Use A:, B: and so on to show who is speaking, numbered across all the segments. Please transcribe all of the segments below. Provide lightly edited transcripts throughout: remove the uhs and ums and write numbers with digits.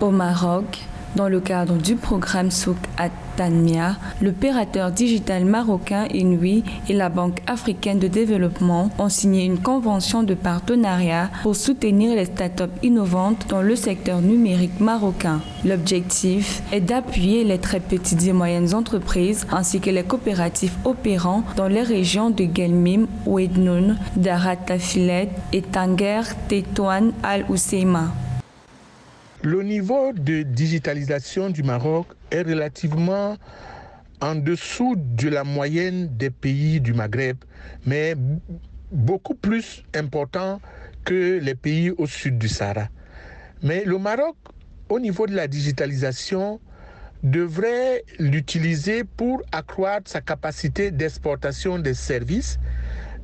A: Au Maroc, dans le cadre du programme Souk at-Tanmia, l'opérateur digital marocain Inouï et la Banque africaine de développement ont signé une convention de partenariat pour soutenir les startups innovantes dans le secteur numérique marocain. L'objectif est d'appuyer les très petites et moyennes entreprises ainsi que les coopératives opérant dans les régions de Guelmim, Ouednoun, Darat Tafilet et Tanger Tétouan Al-Ousseima.
B: Le niveau de digitalisation du Maroc est relativement en dessous de la moyenne des pays du Maghreb, mais beaucoup plus important que les pays au sud du Sahara. Mais le Maroc, au niveau de la digitalisation, devrait l'utiliser pour accroître sa capacité d'exportation des services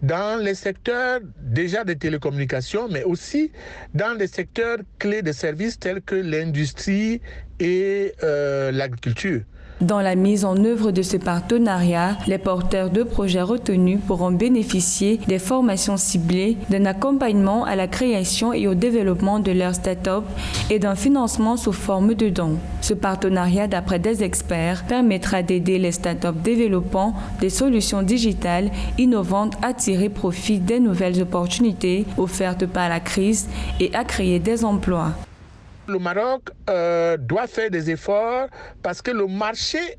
B: dans les secteurs déjà des télécommunications, mais aussi dans les secteurs clés de services tels que l'industrie et l'agriculture.
A: Dans la mise en œuvre de ce partenariat, les porteurs de projets retenus pourront bénéficier des formations ciblées, d'un accompagnement à la création et au développement de leur start-up et d'un financement sous forme de dons. Ce partenariat, d'après des experts, permettra d'aider les start-up développant des solutions digitales innovantes à tirer profit des nouvelles opportunités offertes par la crise et à créer des emplois.
B: Le Maroc doit faire des efforts parce que le marché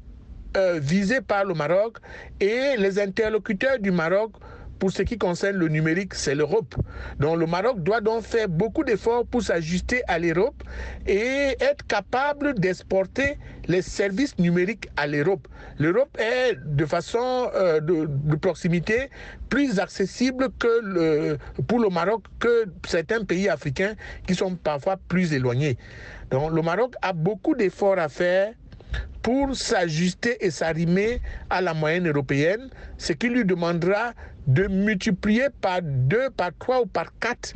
B: visé par le Maroc et les interlocuteurs du Maroc pour ce qui concerne le numérique, c'est l'Europe. Donc le Maroc doit donc faire beaucoup d'efforts pour s'ajuster à l'Europe et être capable d'exporter les services numériques à l'Europe. L'Europe est de façon de proximité plus accessible pour le Maroc que certains pays africains qui sont parfois plus éloignés. Donc le Maroc a beaucoup d'efforts à faire pour s'ajuster et s'arrimer à la moyenne européenne, ce qui lui demandera de multiplier par 2, par 3 ou par 4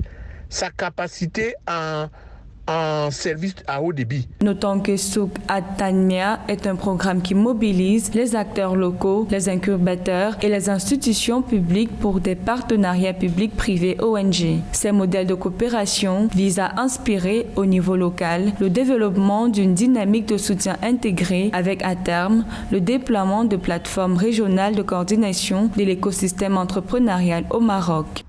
B: sa capacité en service à haut débit.
A: Notons que Souk at-Tanmia est un programme qui mobilise les acteurs locaux, les incubateurs et les institutions publiques pour des partenariats publics-privés ONG. Ces modèles de coopération visent à inspirer au niveau local le développement d'une dynamique de soutien intégrée avec à terme le déploiement de plateformes régionales de coordination de l'écosystème entrepreneurial au Maroc.